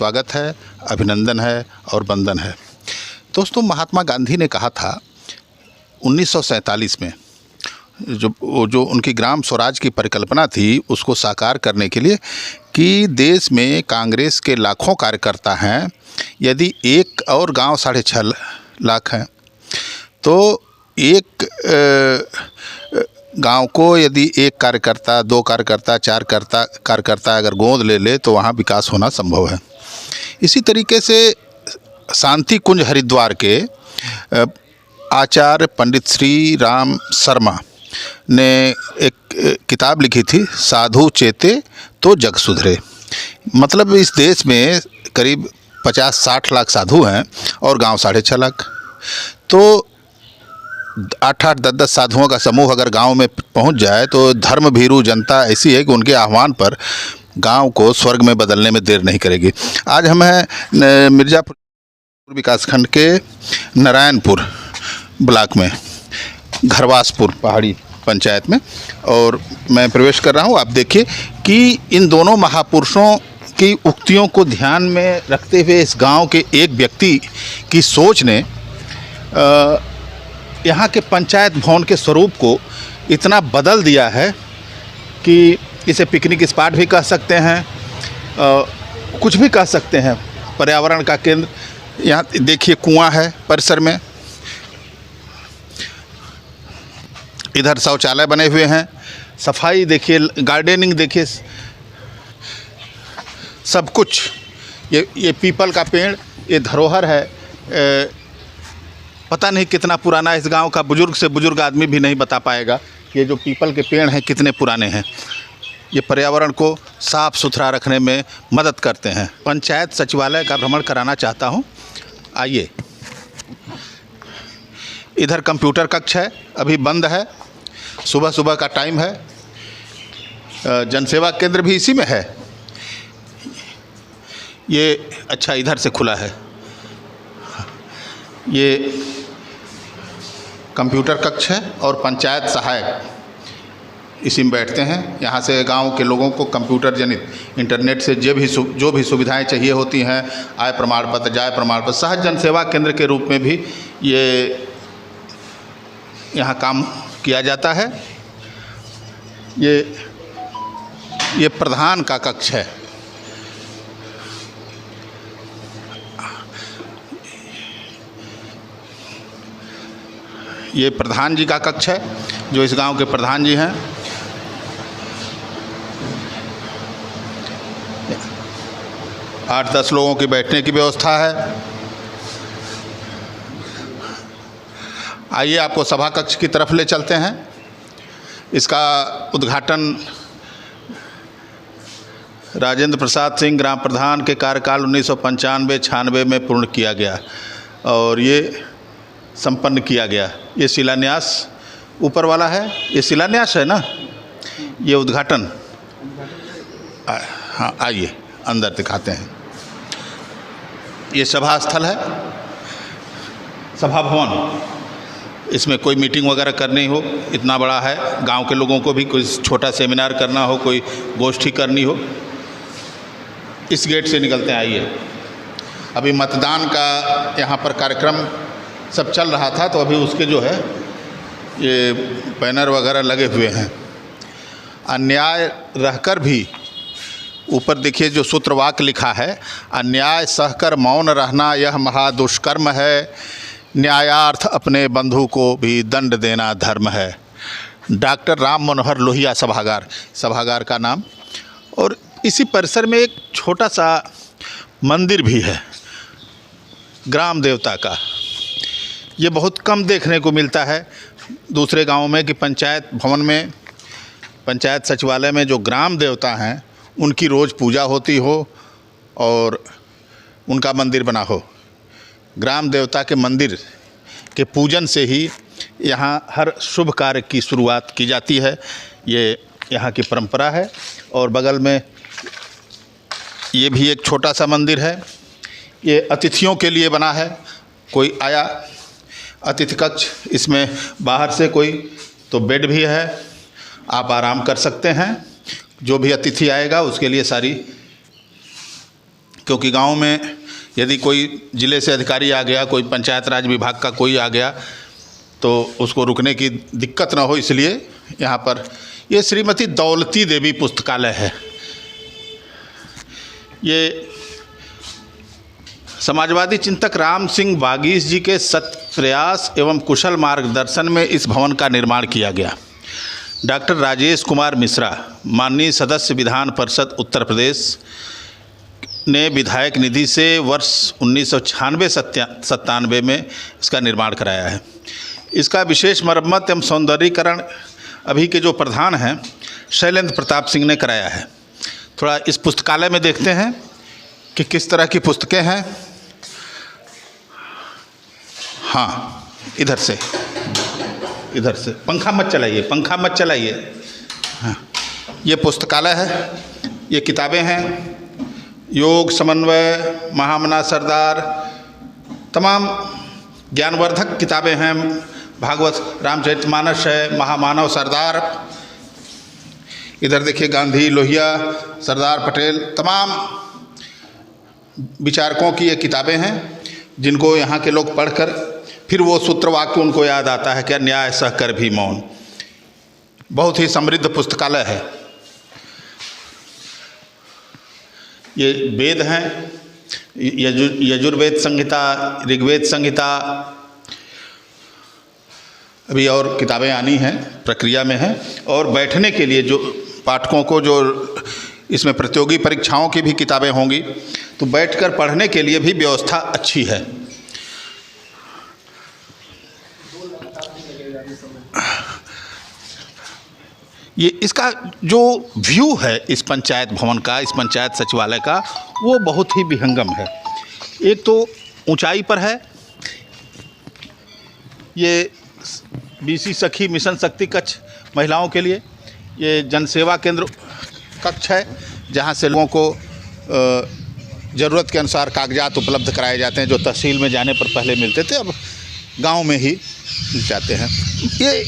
स्वागत है, अभिनंदन है और वंदन है। दोस्तों, महात्मा गांधी ने कहा था 1947 में, जो उनकी ग्राम स्वराज की परिकल्पना थी उसको साकार करने के लिए, कि देश में कांग्रेस के लाखों कार्यकर्ता हैं, यदि एक और गांव 6.5 लाख हैं तो एक गांव को यदि एक कार्यकर्ता, 2 कार्यकर्ता, 4 कार्यकर्ता अगर गोद ले तो वहाँ विकास होना संभव है। इसी तरीके से शांति कुंज हरिद्वार के आचार्य पंडित श्री राम शर्मा ने एक किताब लिखी थी, साधु चेते तो जग सुधरे। मतलब इस देश में करीब 50-60 लाख साधु हैं और गांव 6.5 लाख। तो 8-8, 10-10 साधुओं का समूह अगर गांव में पहुंच जाए तो धर्म भीरू जनता ऐसी है कि उनके आह्वान पर गांव को स्वर्ग में बदलने में देर नहीं करेगी। आज हम हैं मिर्ज़ापुर विकासखंड के नारायणपुर ब्लॉक में, घरवासपुर पहाड़ी पंचायत में, और मैं प्रवेश कर रहा हूं। आप देखिए कि इन दोनों महापुरुषों की उक्तियों को ध्यान में रखते हुए इस गांव के एक व्यक्ति की सोच ने यहाँ के पंचायत भवन के स्वरूप को इतना बदल दिया है कि इसे पिकनिक स्पॉट भी कह सकते हैं, कुछ भी कह सकते हैं, पर्यावरण का केंद्र। यहाँ देखिए कुआं है परिसर में, इधर शौचालय बने हुए हैं, सफाई देखिए, गार्डनिंग देखिए, सब कुछ। ये पीपल का पेड़, ये धरोहर है। पता नहीं कितना पुराना इस गांव का, बुजुर्ग से बुजुर्ग आदमी भी नहीं बता पाएगा कि ये जो पीपल के पेड़ हैं कितने पुराने हैं। ये पर्यावरण को साफ़ सुथरा रखने में मदद करते हैं। पंचायत सचिवालय का भ्रमण कराना चाहता हूं, आइए। इधर कंप्यूटर कक्ष है, अभी बंद है, सुबह का टाइम है। जनसेवा केंद्र भी इसी में है। ये अच्छा इधर से खुला है। ये कंप्यूटर कक्ष है और पंचायत सहायक इसी में बैठते हैं। यहाँ से गांव के लोगों को कंप्यूटर जनित इंटरनेट से जो भी सुविधाएं चाहिए होती हैं, आय प्रमाण पत्र, जाय प्रमाण पत्र, सहज जनसेवा केंद्र के रूप में भी ये यहाँ काम किया जाता है। ये प्रधान का कक्ष है। ये प्रधान जी का कक्ष है, जो इस गांव के प्रधान जी हैं। आठ 10 लोगों की बैठने की व्यवस्था है। आइए आपको सभा कक्ष की तरफ ले चलते हैं। इसका उद्घाटन राजेंद्र प्रसाद सिंह ग्राम प्रधान के कार्यकाल 1995-96 में पूर्ण किया गया और ये संपन्न किया गया। ये शिलान्यास ऊपर वाला है, ये शिलान्यास है ना, ये उद्घाटन। हाँ, आइए अंदर दिखाते हैं। ये सभा स्थल है, सभा भवन। इसमें कोई मीटिंग वगैरह करनी हो, इतना बड़ा है। गांव के लोगों को भी कोई छोटा सेमिनार करना हो, कोई गोष्ठी करनी हो, इस गेट से निकलते हैं। आइए, अभी मतदान का यहाँ पर कार्यक्रम सब चल रहा था, तो अभी उसके जो है ये बैनर वगैरह लगे हुए हैं। अन्याय रहकर भी, ऊपर देखिए जो सूत्रवाक्य लिखा है, अन्याय सहकर मौन रहना यह महादुष्कर्म है, न्यायार्थ अपने बंधु को भी दंड देना धर्म है। डॉक्टर राम मनोहर लोहिया सभागार का नाम। और इसी परिसर में एक छोटा सा मंदिर भी है ग्राम देवता का। ये बहुत कम देखने को मिलता है दूसरे गांवों में कि पंचायत भवन में, पंचायत सचिवालय में जो ग्राम देवता हैं उनकी रोज़ पूजा होती हो और उनका मंदिर बना हो। ग्राम देवता के मंदिर के पूजन से ही यहाँ हर शुभ कार्य की शुरुआत की जाती है। ये यहाँ की परंपरा है। और बगल में ये भी एक छोटा सा मंदिर है। ये अतिथियों के लिए बना है। कोई आया, अतिथि कक्ष, इसमें बाहर से कोई तो बेड भी है, आप आराम कर सकते हैं। जो भी अतिथि आएगा उसके लिए सारी क्योंकि गांव में यदि कोई ज़िले से अधिकारी आ गया, कोई पंचायत राज विभाग का कोई आ गया तो उसको रुकने की दिक्कत ना हो, इसलिए यहाँ पर ये श्रीमती दौलती देवी पुस्तकालय है। ये समाजवादी चिंतक राम सिंह बागीश जी के सत प्रयास एवं कुशल मार्गदर्शन में इस भवन का निर्माण किया गया। डॉक्टर राजेश कुमार मिश्रा, माननीय सदस्य विधान परिषद उत्तर प्रदेश, ने विधायक निधि से वर्ष 1996-97 में इसका निर्माण कराया है। इसका विशेष मरम्मत एवं सौंदर्यीकरण अभी के जो प्रधान हैं शैलेंद्र प्रताप सिंह ने कराया है। थोड़ा इस पुस्तकालय में देखते हैं कि किस तरह की पुस्तकें हैं। हाँ, इधर से पंखा मत चलाइए। हाँ, ये पुस्तकालय है, ये किताबें हैं, योग, समन्वय, महामना सरदार, तमाम ज्ञानवर्धक किताबें हैं। भागवत रामचरितमानस है, महामानव सरदार, इधर देखिए गांधी, लोहिया, सरदार पटेल, तमाम विचारकों की ये किताबें हैं जिनको यहाँ के लोग पढ़कर फिर वो सूत्र वाक्य उनको याद आता है कि न्याय सह कर भी मौन। बहुत ही समृद्ध पुस्तकालय है। ये वेद हैं, यजुर्वेद संहिता, ऋग्वेद संहिता, अभी और किताबें आनी हैं, प्रक्रिया में हैं। और बैठने के लिए जो पाठकों को जो इसमें प्रतियोगी परीक्षाओं की भी किताबें होंगी, तो बैठकर पढ़ने के लिए भी व्यवस्था अच्छी है। ये इसका जो व्यू है इस पंचायत भवन का, इस पंचायत सचिवालय का, वो बहुत ही विहंगम है। एक तो ऊंचाई पर है, ये बीसी सखी मिशन शक्ति कक्ष महिलाओं के लिए, ये जनसेवा केंद्र कक्ष है जहाँ से लोगों को ज़रूरत के अनुसार कागजात उपलब्ध कराए जाते हैं, जो तहसील में जाने पर पहले मिलते थे, अब गांव में ही जाते हैं। ये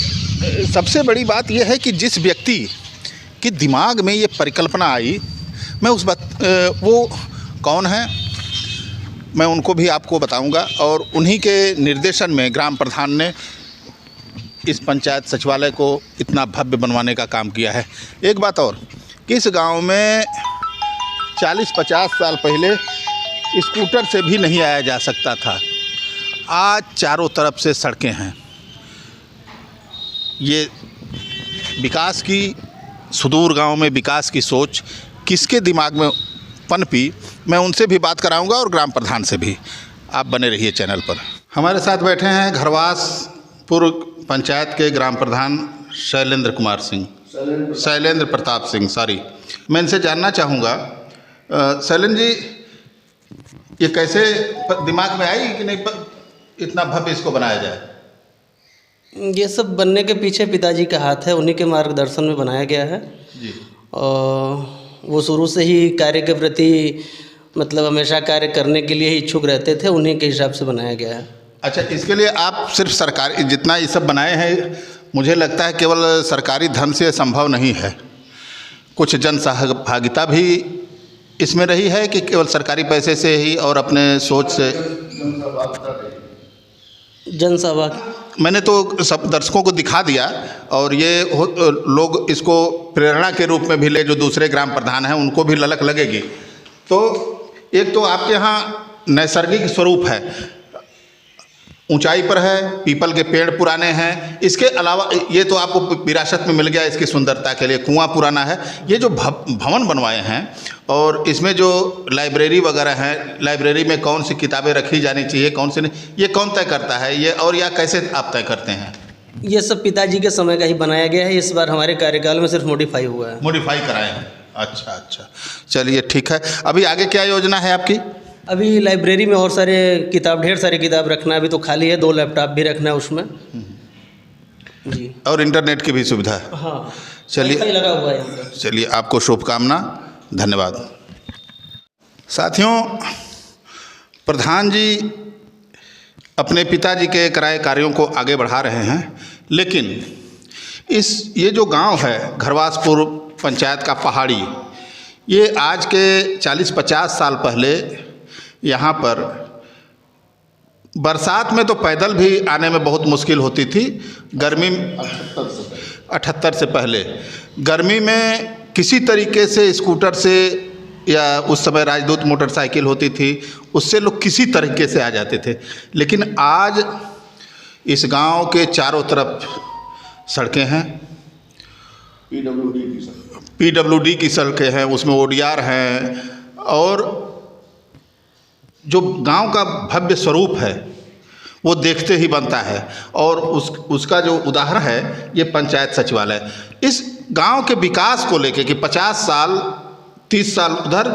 सबसे बड़ी बात यह है कि जिस व्यक्ति के दिमाग में ये परिकल्पना आई, मैं उस वो कौन है मैं उनको भी आपको बताऊंगा, और उन्हीं के निर्देशन में ग्राम प्रधान ने इस पंचायत सचिवालय को इतना भव्य बनवाने का काम किया है। एक बात और कि इस गांव में 40-50 साल पहले स्कूटर से भी नहीं आया जा सकता था। आज चारों तरफ से सड़कें हैं। ये विकास की, सुदूर गांव में विकास की सोच किसके दिमाग में पनपी, मैं उनसे भी बात कराऊंगा और ग्राम प्रधान से भी। आप बने रहिए चैनल पर। हमारे साथ बैठे हैं घरवास पूर्व पंचायत के ग्राम प्रधान शैलेंद्र प्रताप सिंह, सॉरी। मैं इनसे जानना चाहूँगा, शैलेंद्र जी, ये कैसे दिमाग में आई कि नहीं इतना भव्य इसको बनाया जाए? ये सब बनने के पीछे पिताजी का हाथ है, उन्हीं के मार्गदर्शन में बनाया गया है जी। और वो शुरू से ही कार्य के प्रति मतलब हमेशा कार्य करने के लिए ही इच्छुक रहते थे, उन्हीं के हिसाब से बनाया गया है। अच्छा, इसके लिए आप सिर्फ सरकारी, जितना ये सब बनाए हैं, मुझे लगता है केवल सरकारी धन से संभव नहीं है, कुछ जन सहभागिता भी इसमें रही है कि केवल सरकारी पैसे से ही और अपने सोच से? जनसहभागिता मैंने तो सब दर्शकों को दिखा दिया, और ये लोग इसको प्रेरणा के रूप में भी ले, जो दूसरे ग्राम प्रधान हैं उनको भी ललक लगेगी। तो एक तो आपके यहाँ नैसर्गिक स्वरूप है, ऊंचाई पर है, पीपल के पेड़ पुराने हैं, इसके अलावा ये तो आपको विरासत में मिल गया इसकी सुंदरता के लिए, कुआं पुराना है। ये जो भवन बनवाए हैं और इसमें जो लाइब्रेरी वगैरह है, लाइब्रेरी में कौन सी किताबें रखी जानी चाहिए, कौन सी नहीं, ये कौन तय करता है ये, और या कैसे आप तय करते हैं? ये सब पिताजी के समय का ही बनाया गया है, इस बार हमारे कार्यकाल में सिर्फ मॉडिफाई हुआ है। मॉडिफाई कराए हैं, अच्छा, चलिए ठीक है। अभी आगे क्या योजना है आपकी? अभी लाइब्रेरी में और सारे किताब, ढेर सारी किताब रखना है, अभी तो खाली है, 2 लैपटॉप भी रखना है उसमें जी, और इंटरनेट की भी सुविधा है। हाँ, चलिए लगा हुआ है। चलिए, आपको शुभकामना, धन्यवाद। साथियों, प्रधान जी अपने पिताजी के कराए कार्यों को आगे बढ़ा रहे हैं, लेकिन ये जो गांव है घरवासपुर पंचायत का पहाड़ी, ये आज के 40-50 साल पहले यहाँ पर बरसात में तो पैदल भी आने में बहुत मुश्किल होती थी। गर्मी 78 से पहले गर्मी में किसी तरीके से स्कूटर से या उस समय राजदूत मोटरसाइकिल होती थी, उससे लोग किसी तरीके से आ जाते थे। लेकिन आज इस गांव के चारों तरफ सड़कें हैं, पीडब्ल्यूडी की सड़कें हैं, उसमें ओडीआर हैं, और जो गांव का भव्य स्वरूप है वो देखते ही बनता है। और उसका जो उदाहरण है ये पंचायत सचिवालय। इस गांव के विकास को लेके कि 50 साल 30 साल उधर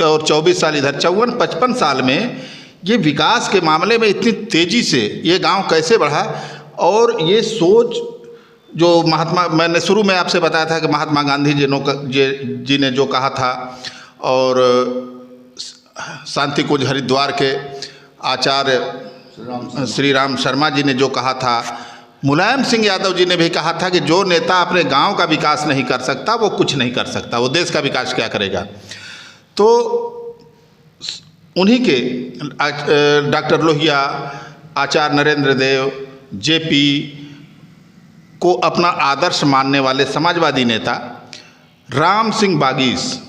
और 24 साल इधर, 54-55 साल में ये विकास के मामले में इतनी तेज़ी से ये गांव कैसे बढ़ा। और ये सोच जो मैंने शुरू में आपसे बताया था कि महात्मा गांधी जी ने जो कहा था, और शांति कुंज हरिद्वार के आचार्य श्री राम शर्मा जी ने जो कहा था, मुलायम सिंह यादव जी ने भी कहा था कि जो नेता अपने गांव का विकास नहीं कर सकता वो कुछ नहीं कर सकता, वो देश का विकास क्या करेगा। तो उन्हीं के डॉक्टर लोहिया, आचार्य नरेंद्र देव, जेपी को अपना आदर्श मानने वाले समाजवादी नेता राम सिंह बागीस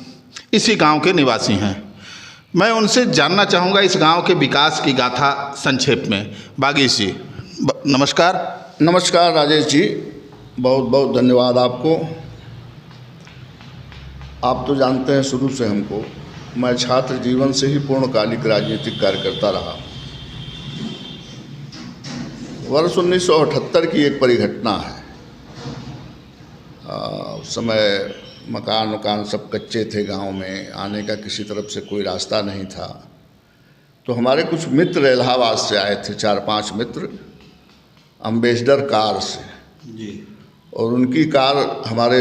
इसी गांव के निवासी हैं। मैं उनसे जानना चाहूँगा इस गांव के विकास की गाथा संक्षेप में। बागीस जी नमस्कार। नमस्कार राजेश जी, बहुत बहुत धन्यवाद आपको। आप तो जानते हैं शुरू से हमको, मैं छात्र जीवन से ही पूर्णकालिक राजनीतिक कार्यकर्ता रहा। वर्ष 1978 की एक परिघटना है। उस समय मकान सब कच्चे थे, गांव में आने का किसी तरफ से कोई रास्ता नहीं था। तो हमारे कुछ मित्र इलाहाबाद से आए थे, 4-5 मित्र, अम्बेसडर कार से जी। और उनकी कार हमारे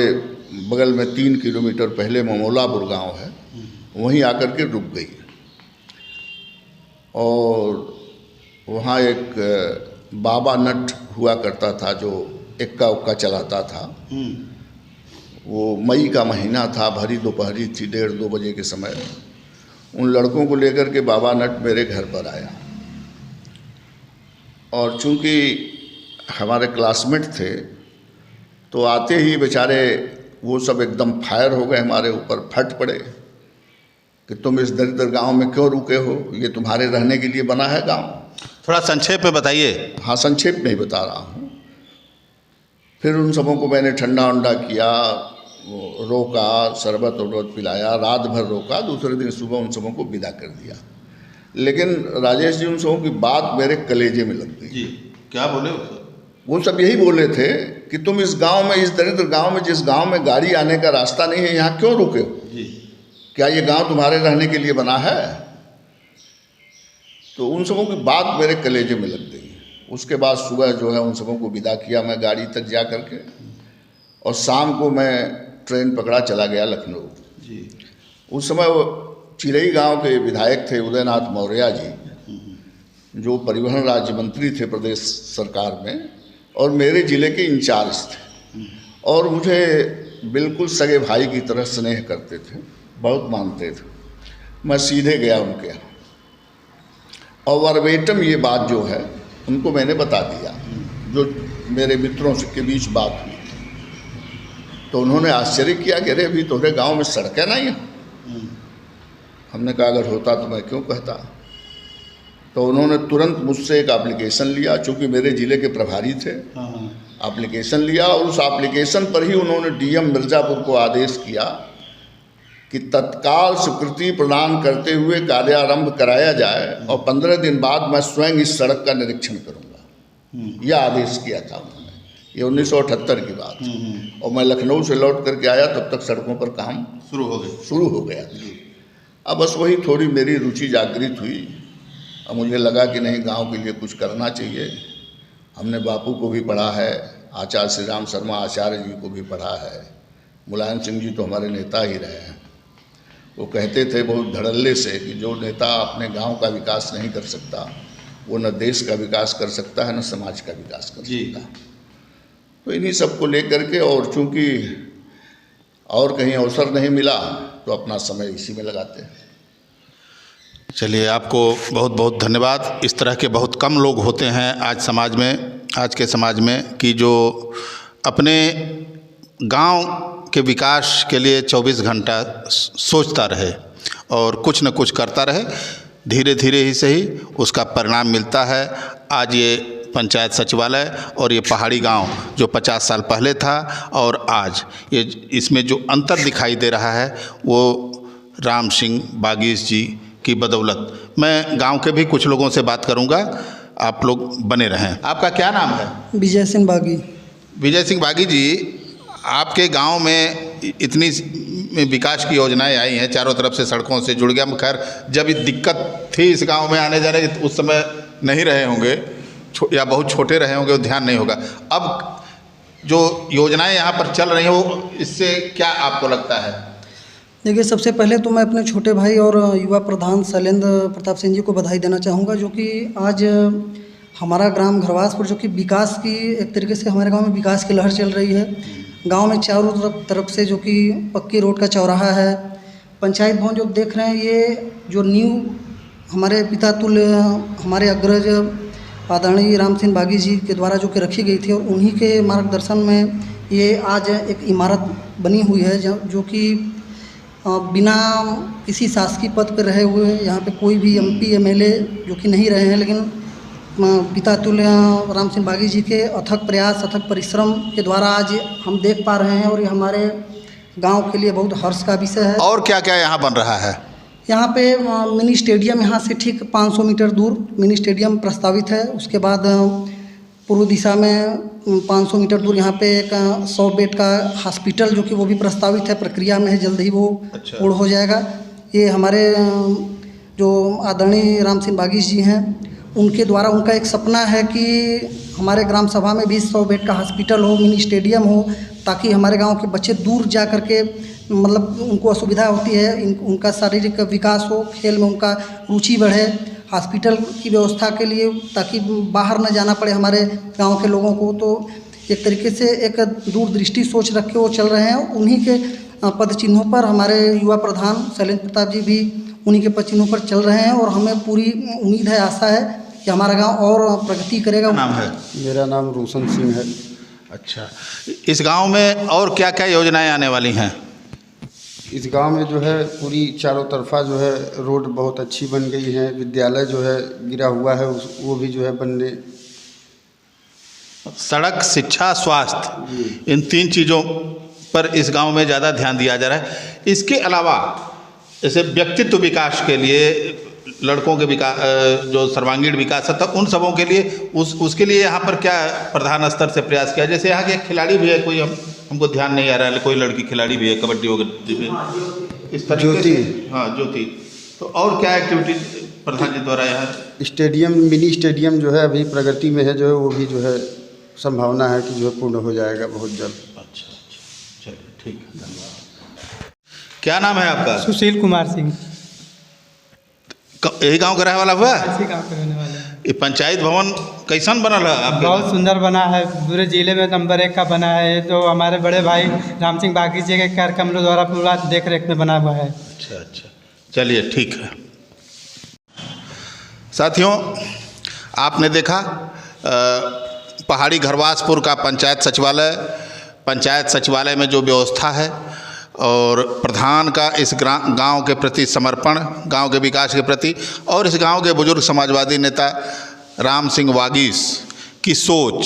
बगल में 3 किलोमीटर पहले ममोलापुर गांव है, वहीं आकर के रुक गई। और वहाँ एक बाबा नट हुआ करता था जो एक्का उक्का चलाता था। वो मई का महीना था, भरी दोपहरी थी, 1:30-2 बजे के समय। उन लड़कों को लेकर के बाबा नट मेरे घर पर आया, और चूँकि हमारे क्लासमेट थे तो आते ही बेचारे वो सब एकदम फायर हो गए हमारे ऊपर, फट पड़े कि तुम इस दरिद्र गांव में क्यों रुके हो, ये तुम्हारे रहने के लिए बना है गांव। थोड़ा संक्षेप में बताइए। हाँ, संक्षेप में ही बता रहा हूँ। फिर उन सबों को मैंने ठंडा उंडा किया, रोका, शरबत उरबत पिलाया, रात भर रोका। दूसरे दिन सुबह उन सबों को विदा कर दिया। लेकिन राजेश जी, उन सबों की बात मेरे कलेजे में लग गई जी। क्या बोले वो सब? यही बोले थे कि तुम इस गांव में, इस दरिद्र गांव में, जिस गांव में गाड़ी आने का रास्ता नहीं है, यहाँ क्यों रुके हो जी? क्या ये गांव तुम्हारे रहने के लिए बना है? तो उन सबों की बात मेरे कलेजे में लग गई। उसके बाद सुबह जो है उन सबों को विदा किया मैं गाड़ी तक जा करके, और शाम को मैं ट्रेन पकड़ा, चला गया लखनऊ जी। उस समय वो चिरई गांव के विधायक थे उदयनाथ मौर्य जी, जो परिवहन राज्य मंत्री थे प्रदेश सरकार में, और मेरे ज़िले के इंचार्ज थे, और मुझे बिल्कुल सगे भाई की तरह स्नेह करते थे, बहुत मानते थे। मैं सीधे गया उनके यहाँ, और वर्बेटम ये बात जो है उनको मैंने बता दिया, जो मेरे मित्रों के बीच बात हुई। तो उन्होंने आश्चर्य किया कि अरे अभी तुम्हारे गांव में सड़कें नहीं हैं। हमने कहा अगर होता तो मैं क्यों कहता। तो उन्होंने तुरंत मुझसे एक एप्लीकेशन लिया, चूँकि मेरे ज़िले के प्रभारी थे। एप्लीकेशन लिया, और उस एप्लीकेशन पर ही उन्होंने डीएम मिर्ज़ापुर को आदेश किया कि तत्काल स्वीकृति प्रदान करते हुए कार्यारंभ कराया जाए, और 15 दिन बाद मैं स्वयं इस सड़क का निरीक्षण करूँगा। यह आदेश किया था उन्होंने। ये 1978 की बात है। और मैं लखनऊ से लौट करके आया, तब तक सड़कों पर काम शुरू हो गया। अब बस वही थोड़ी मेरी रुचि जागृत हुई, और मुझे लगा कि नहीं, गांव के लिए कुछ करना चाहिए। हमने बापू को भी पढ़ा है, आचार्य श्री राम शर्मा आचार्य जी को भी पढ़ा है, मुलायम सिंह जी तो हमारे नेता ही रहे हैं। वो कहते थे बहुत धड़ल्ले से कि जो नेता अपने गांव का विकास नहीं कर सकता, वो न देश का विकास कर सकता है, न समाज का विकास कर सकता है। तो इन्हीं सब को लेकर के, और चूँकि और कहीं अवसर नहीं मिला, तो अपना समय इसी में लगाते हैं। चलिए, आपको बहुत बहुत धन्यवाद। इस तरह के बहुत कम लोग होते हैं आज के समाज में कि जो अपने गांव के विकास के लिए 24 घंटा सोचता रहे और कुछ न कुछ करता रहे। धीरे धीरे ही सही उसका परिणाम मिलता है। आज ये पंचायत सचिवालय और ये पहाड़ी गांव जो 50 साल पहले था और आज ये इसमें जो अंतर दिखाई दे रहा है वो राम सिंह बागीश जी की बदौलत। मैं गांव के भी कुछ लोगों से बात करूंगा, आप लोग बने रहें। आपका क्या नाम है? विजय सिंह बागी। विजय सिंह बागी जी, आपके गांव में इतनी विकास की योजनाएं आई हैं, चारों तरफ से सड़कों से जुड़ गया। खैर, जब ये दिक्कत थी इस गांव में आने जाने की, उस समय नहीं रहे होंगे या बहुत छोटे रहे होंगे, ध्यान नहीं होगा। अब जो योजनाएं यहाँ पर चल रही हैं वो इससे क्या आपको लगता है? देखिए, सबसे पहले तो मैं अपने छोटे भाई और युवा प्रधान शैलेंद्र प्रताप सिंह जी को बधाई देना चाहूँगा, जो कि आज हमारा ग्राम घरवासपुर जो कि विकास की एक तरीके से हमारे गांव में विकास की लहर चल रही है। गांव में चारों तरफ से जो कि पक्की रोड का चौराहा है, पंचायत भवन जो देख रहे हैं, ये जो नींव हमारे पिता तुल्य हमारे अग्रज आदरणीय राम सिंह बागी जी के द्वारा जो कि रखी गई थी और उन्हीं के मार्गदर्शन में ये आज एक इमारत बनी हुई है जो कि बिना किसी शासकीय पद पर रहे हुए यहाँ पे कोई भी MP MLA जो कि नहीं रहे हैं, लेकिन पिता तुल्य राम सिंह बागी जी के अथक प्रयास अथक परिश्रम के द्वारा आज हम देख पा रहे हैं और ये हमारे गांव के लिए बहुत हर्ष का विषय है। और क्या क्या यहाँ बन रहा है? यहाँ पे मिनी स्टेडियम, यहाँ से ठीक 500 मीटर दूर मिनी स्टेडियम प्रस्तावित है। उसके बाद पूर्व दिशा में 500 मीटर दूर यहाँ पे एक 100 बेड का हॉस्पिटल जो कि वो भी प्रस्तावित है, प्रक्रिया में है, जल्द ही वो पूर्ण हो जाएगा। ये हमारे जो आदरणीय राम सिंह बागीश जी हैं, उनके द्वारा उनका एक सपना है कि हमारे ग्राम सभा में भी 100 बेड का हॉस्पिटल हो, मिनी स्टेडियम हो, ताकि हमारे गांव के बच्चे दूर जा कर के मतलब उनको असुविधा होती है, उनका शारीरिक विकास हो, खेल में उनका रुचि बढ़े। हॉस्पिटल की व्यवस्था के लिए ताकि बाहर न जाना पड़े हमारे गांव के लोगों को, तो एक तरीके से एक दूरदृष्टि सोच रख के वो चल रहे हैं। उन्हीं के पद चिन्हों पर हमारे युवा प्रधान शैलेंद्र प्रताप जी भी उन्हीं के पद चिन्हों पर चल रहे हैं और हमें पूरी उम्मीद है, आशा है कि हमारा गांव और प्रगति करेगा। नाम है? मेरा नाम रोशन सिंह है। अच्छा, इस गांव में और क्या क्या योजनाएं आने वाली हैं? इस गांव में जो है पूरी चारों तरफा जो है रोड बहुत अच्छी बन गई है। विद्यालय जो है गिरा हुआ है वो भी जो है बनने, सड़क, शिक्षा, स्वास्थ्य, इन 3 चीज़ों पर इस गांव में ज़्यादा ध्यान दिया जा रहा है। इसके अलावा जैसे व्यक्तित्व विकास के लिए, लड़कों के विकास, जो सर्वांगीण विकास है, तो उन सबों के लिए उसके लिए यहाँ पर क्या प्रधान स्तर से प्रयास किया? जैसे यहाँ के एक खिलाड़ी भी है, कोई हमको ध्यान नहीं आ रहा है, कोई लड़की खिलाड़ी भी है कबड्डी वगैरह इस तरह ज्योति। हाँ, ज्योति। तो और क्या एक्टिविटी प्रधान जी द्वारा यहाँ? स्टेडियम, मिनी स्टेडियम जो है अभी प्रगति में है, जो है वो भी जो है संभावना है कि जो है पूर्ण हो जाएगा बहुत जल्द। अच्छा, चलिए ठीक है, धन्यवाद। क्या नाम है आपका? सुशील कुमार सिंह। यही गांव का रहने वाला हुआ? इसी गांव के रहने वाले हैं। ये पंचायत भवन कैसन बनल है आपके? बहुत सुंदर बना है, पूरे जिले में नंबर 1 का बना है। तो हमारे बड़े भाई राम सिंह बागी जी के कार्यक्रम द्वारा पूरा देख रेख में बना हुआ है। अच्छा, चलिए ठीक है। साथियों, आपने देखा पहाड़ी घरवासपुर का पंचायत सचिवालय में जो व्यवस्था है और प्रधान का इस गांव के प्रति समर्पण, गांव के विकास के प्रति, और इस गांव के बुजुर्ग समाजवादी नेता राम सिंह बागीश की सोच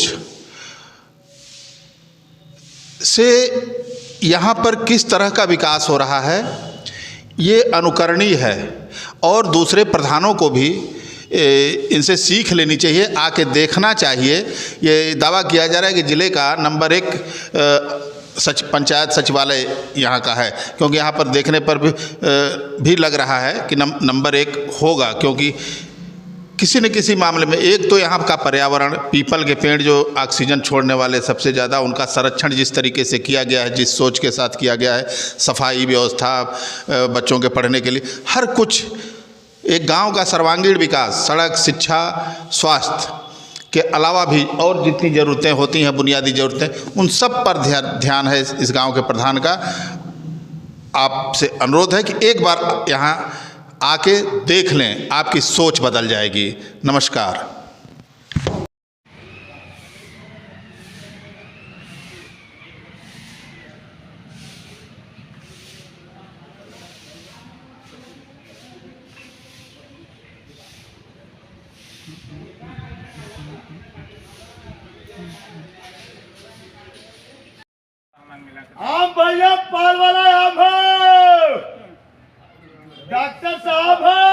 से यहाँ पर किस तरह का विकास हो रहा है, ये अनुकरणीय है और दूसरे प्रधानों को भी इनसे सीख लेनी चाहिए, आके देखना चाहिए। ये दावा किया जा रहा है कि ज़िले का नंबर 1 पंचायत सचिवालय यहाँ का है, क्योंकि यहाँ पर देखने पर भी लग रहा है कि नंबर 1 होगा, क्योंकि किसी न किसी मामले में एक तो यहाँ का पर्यावरण, पीपल के पेड़ जो ऑक्सीजन छोड़ने वाले सबसे ज़्यादा, उनका संरक्षण जिस तरीके से किया गया है, जिस सोच के साथ किया गया है, सफाई व्यवस्था, बच्चों के पढ़ने के लिए हर कुछ, एक गांव का सर्वांगीण विकास, सड़क, शिक्षा, स्वास्थ्य के अलावा भी और जितनी ज़रूरतें होती हैं, बुनियादी ज़रूरतें, उन सब पर ध्यान है इस गांव के प्रधान का। आपसे अनुरोध है कि एक बार यहाँ आके देख लें, आपकी सोच बदल जाएगी। नमस्कार। आम भैया पाल वाला आम है, डॉक्टर साहब है।